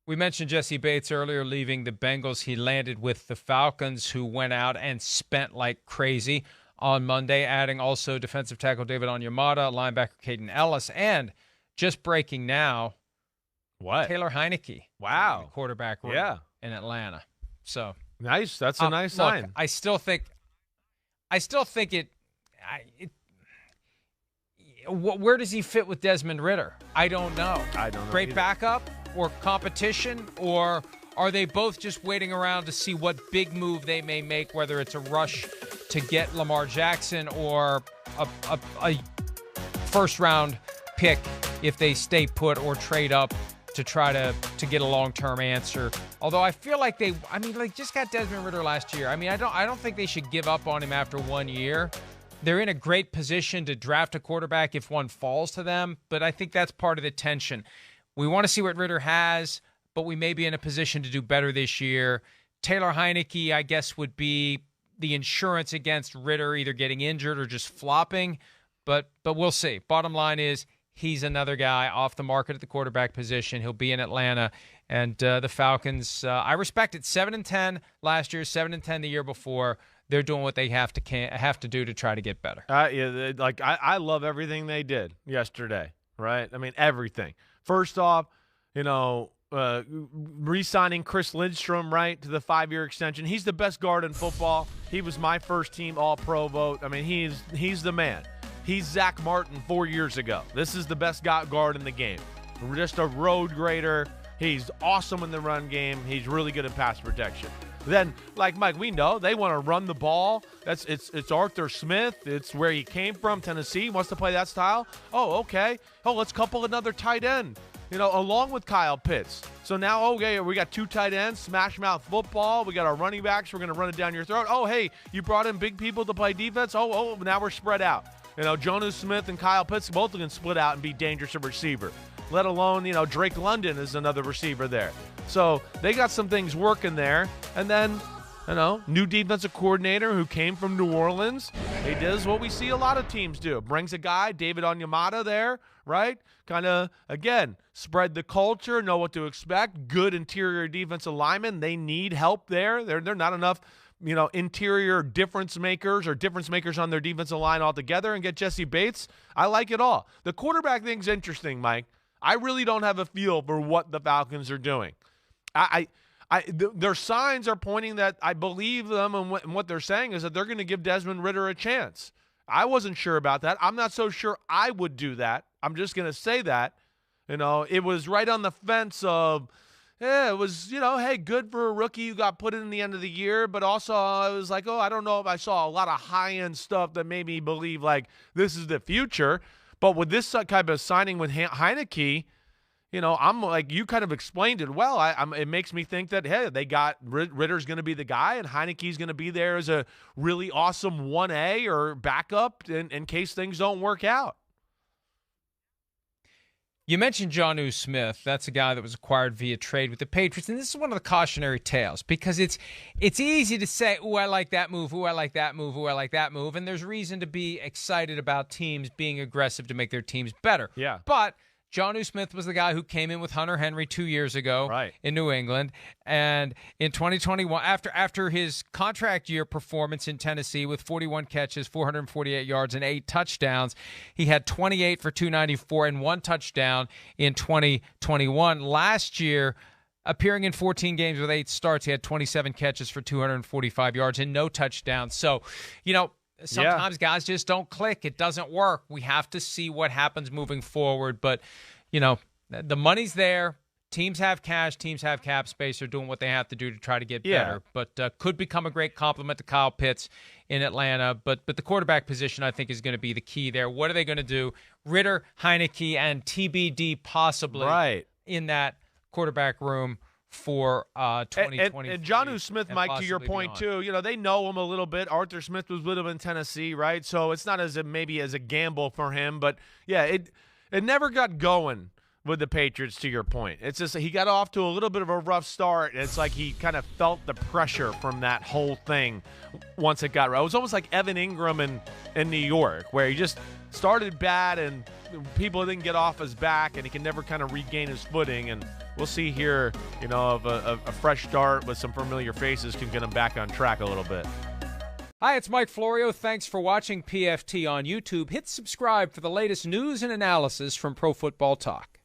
We mentioned Jessie Bates earlier leaving the Bengals. He landed with the Falcons, who went out and spent like crazy on Monday, adding also defensive tackle David Onyemata, linebacker Kaden Elliss, and just breaking now, what? Taylor Heinicke. Wow. Quarterback room in Atlanta. So nice. That's a nice sign. Look, I still think where does he fit with Desmond Ridder? I don't know. Great either. Backup or competition, or are they both just waiting around to see what big move they may make, whether it's a rush to get Lamar Jackson or a first-round pick if they stay put or trade up to try to get a long-term answer. Although I feel like they just got Desmond Ridder last year. I don't think they should give up on him after 1 year. They're in a great position to draft a quarterback if one falls to them, but I think that's part of the tension. We want to see what Ridder has, but we may be in a position to do better this year. Taylor Heinicke, I guess, would be the insurance against Ridder either getting injured or just flopping, but we'll see. Bottom line is he's another guy off the market at the quarterback position. He'll be in Atlanta, and the Falcons, I respect it. 7-10 last year, 7-10 the year before. They're doing what they have to do to try to get better. I love everything they did yesterday, right? I mean, everything. First off, re-signing Chris Lindstrom, right, to the 5-year extension. He's the best guard in football. He was my first-team All-Pro vote. I mean, he's the man. He's Zach Martin 4 years ago. This is the best guard in the game. Just a road grader. He's awesome in the run game. He's really good in pass protection. Then, like Mike, we know they want to run the ball. It's Arthur Smith. It's where he came from, Tennessee. He wants to play that style. Oh, okay. Oh, let's couple another tight end, along with Kyle Pitts. So now, okay, we got 2 tight ends, smash mouth football. We got our running backs. We're going to run it down your throat. Oh, hey, you brought in big people to play defense. Oh, now we're spread out. Jonnu Smith and Kyle Pitts both can split out and be dangerous at receiver. Let alone, Drake London is another receiver there. So they got some things working there. And then, new defensive coordinator who came from New Orleans. He does what we see a lot of teams do. Brings a guy, David Onyemata there, right? Kind of, again, spread the culture, know what to expect. Good interior defensive linemen. They need help there. They're not enough, interior difference makers on their defensive line altogether, and get Jessie Bates. I like it all. The quarterback thing's interesting, Mike. I really don't have a feel for what the Falcons are doing. Their signs are pointing that I believe them, and what they're saying is that they're going to give Desmond Ridder a chance. I wasn't sure about that. I'm not so sure I would do that. I'm just going to say that. It was right on the fence of, it was, hey, good for a rookie who got put in the end of the year, but also I was like, I don't know if I saw a lot of high-end stuff that made me believe, like, this is the future. But with this type of signing with Heinicke, I'm like, you kind of explained it well. It makes me think that, hey, they got Ridder's going to be the guy, and Heinicke's going to be there as a really awesome 1A or backup in case things don't work out. You mentioned Jonnu Smith. That's a guy that was acquired via trade with the Patriots, and this is one of the cautionary tales because it's easy to say, "Ooh, I like that move. Ooh, I like that move. Ooh, I like that move," and there's reason to be excited about teams being aggressive to make their teams better. Yeah, but Jonnu Smith was the guy who came in with Hunter Henry 2 years ago in New England. And in 2021, after his contract year performance in Tennessee with 41 catches, 448 yards, and 8 touchdowns, he had 28 for 294 and 1 touchdown in 2021. Last year, appearing in 14 games with 8 starts, he had 27 catches for 245 yards and no touchdowns. So, sometimes guys just don't click. It doesn't work. We have to see what happens moving forward. But, the money's there. Teams have cash. Teams have cap space. They're doing what they have to do to try to get better. But could become a great compliment to Kyle Pitts in Atlanta. But the quarterback position, I think, is going to be the key there. What are they going to do? Ridder, Heinicke, and TBD possibly in that quarterback room for 2020. And Jonnu Smith, Mike, to your point, too, they know him a little bit. Arthur Smith was with him in Tennessee, right? So it's not maybe as a gamble for him. But, yeah, it never got going with the Patriots, to your point. It's just he got off to a little bit of a rough start. It's like he kind of felt the pressure from that whole thing once it got right. It was almost like Evan Ingram in New York, where he just started bad and people didn't get off his back, and he can never kind of regain his footing. And we'll see here, of a fresh start with some familiar faces can get him back on track a little bit. Hi, it's Mike Florio. Thanks for watching PFT on YouTube. Hit subscribe for the latest news and analysis from Pro Football Talk.